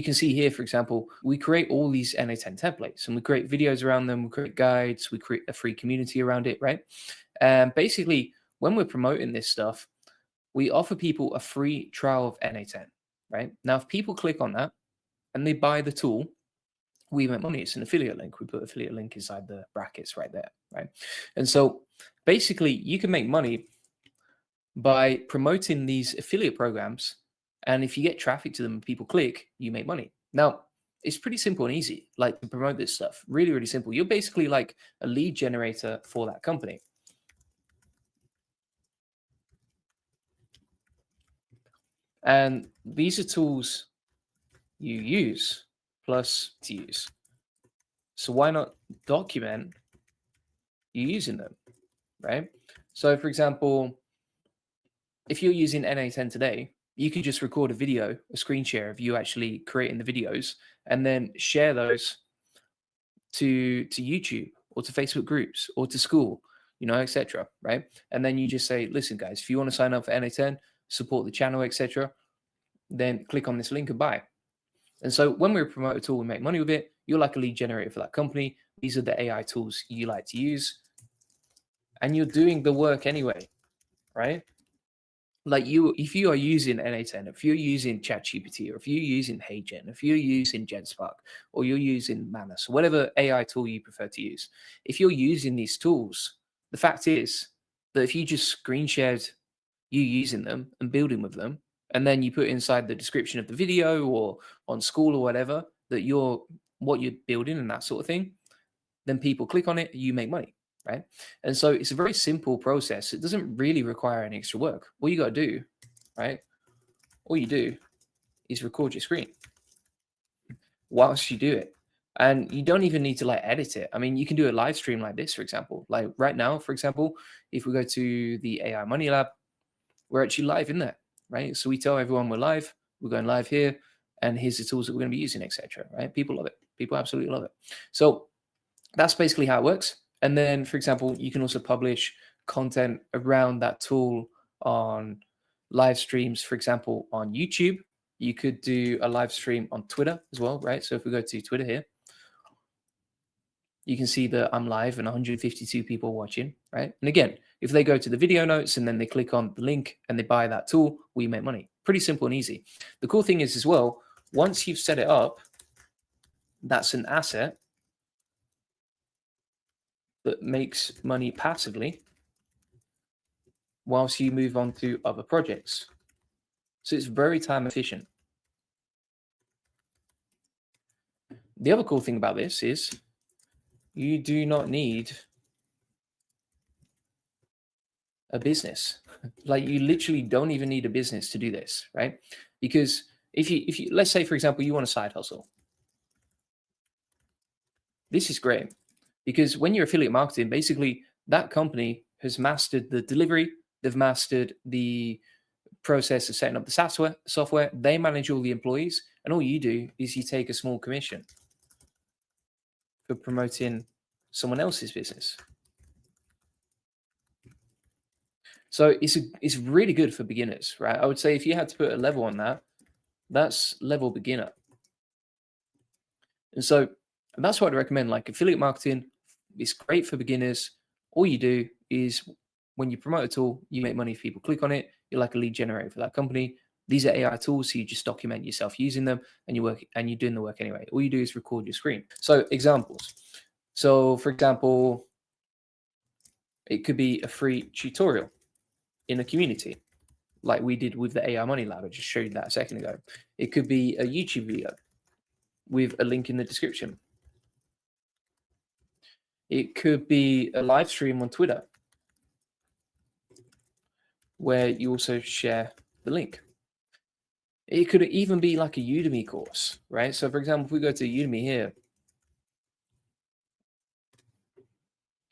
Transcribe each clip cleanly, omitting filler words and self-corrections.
you can see here, for example, we create all these NA10 templates and we create videos around them, we create guides, we create a free community around it, right? And basically, when we're promoting this stuff, we offer people a free trial of NA10, right? Now, if people click on that and they buy the tool, we make money. It's an affiliate link. We put affiliate link inside the brackets right there, right? And so basically, you can make money by promoting these affiliate programs. And if you get traffic to them and people click, you make money. Now, it's pretty simple and easy, like to promote this stuff. Really, really simple. You're basically like a lead generator for that company. And these are tools you use plus to use. So why not document you using them, right? So for example, if you're using NA10 today, you could just record a video, a screen share of you actually creating the videos, and then share those to YouTube or to Facebook groups or to school, etc. Right? And then you just say, listen, guys, if you want to sign up for NA10, support the channel, etc., then click on this link and buy. And so when we promote a tool, we make money with it. You're like a lead generator for that company. These are the AI tools you like to use, and you're doing the work anyway, right? Like if you are using NA10, if you're using ChatGPT, or if you're using HeyGen, if you're using GenSpark, or you're using Manus, whatever AI tool you prefer to use, if you're using these tools, the fact is that if you just screen shared you using them and building with them, and then you put inside the description of the video or on school or whatever that what you're building and that sort of thing, then people click on it, you make money. Right? And so it's a very simple process. It doesn't really require any extra work. All you got to do, right? All you do is record your screen whilst you do it. And you don't even need to like edit it. I mean, you can do a live stream like this, for example. Like right now, for example, if we go to the AI Money Lab, we're actually live in there, right? So we tell everyone we're live, we're going live here, and here's the tools that we're going to be using, etc. Right? People love it. People absolutely love it. So that's basically how it works. And then, for example, you can also publish content around that tool on live streams, for example, on YouTube. You could do a live stream on Twitter as well, right? So if we go to Twitter here, you can see that I'm live and 152 people watching, right? And again, if they go to the video notes and then they click on the link and they buy that tool, we make money. Pretty simple and easy. The cool thing is as well, once you've set it up, that's an asset that makes money passively whilst you move on to other projects. So it's very time efficient. The other cool thing about this is you do not need a business. Like you literally don't even need a business to do this, right? Because if you let's say, for example, you want a side hustle. This is great because when you're affiliate marketing, basically that company has mastered the delivery, they've mastered the process of setting up the software, they manage all the employees, and all you do is you take a small commission for promoting someone else's business. So it's really good for beginners, right? I would say if you had to put a level on that, that's level beginner. And so that's what I'd recommend. Like affiliate marketing, it's great for beginners. All you do is when you promote a tool, you make money if people click on it. You're like a lead generator for that company. These are AI tools, so you just document yourself using them, and you're doing the work anyway. All you do is record your screen. So examples. So for example, it could be a free tutorial in a community, like we did with the AI Money Lab. I just showed you that a second ago. It could be a YouTube video with a link in the description. It could be a live stream on Twitter where you also share the link. It could even be like a Udemy course, right? So for example, if we go to Udemy here,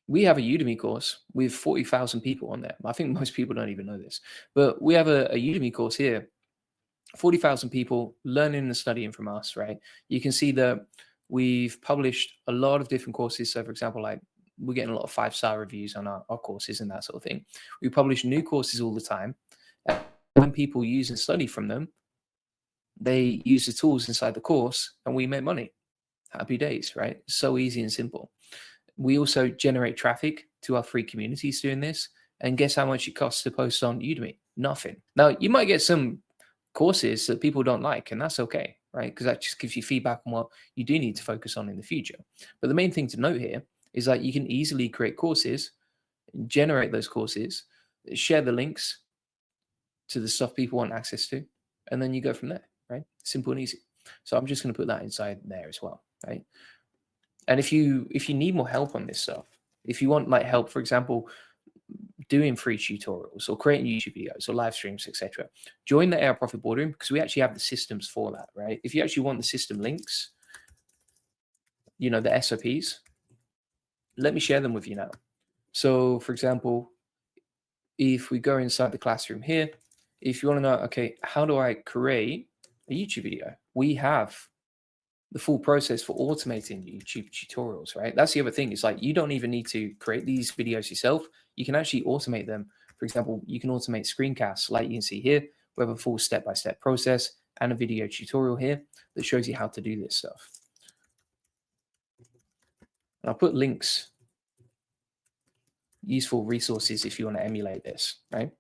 we have a Udemy course with 40,000 people on there. I think most people don't even know this, but we have a Udemy course here, 40,000 people learning and studying from us, right? You can see that we've published a lot of different courses. So for example, like we're getting a lot of 5-star reviews on our courses and that sort of thing. We publish new courses all the time. And when people use and study from them, they use the tools inside the course and we make money. Happy days, right? So easy and simple. We also generate traffic to our free communities doing this. And guess how much it costs to post on Udemy? Nothing. Now, you might get some courses that people don't like, and that's okay, right? Because that just gives you feedback on what you do need to focus on in the future. But the main thing to note here is that you can easily create courses, generate those courses, share the links to the stuff people want access to, and then you go from there, right? Simple and easy. So I'm just going to put that inside there as well, right? And if you need more help on this stuff, if you want like help, for example, doing free tutorials or creating YouTube videos or live streams, etc., join the AI Profit Boardroom, because we actually have the systems for that, right? If you actually want the system links, you know, the SOPs, let me share them with you now. So for example, if we go inside the classroom here, if you want to know, okay, how do I create a YouTube video? We have the full process for automating YouTube tutorials, right? That's the other thing. It's like you don't even need to create these videos yourself. You can actually automate them. For example, you can automate screencasts like you can see here. We have a full step-by-step process and a video tutorial here that shows you how to do this stuff. And I'll put links, useful resources if you want to emulate this, right?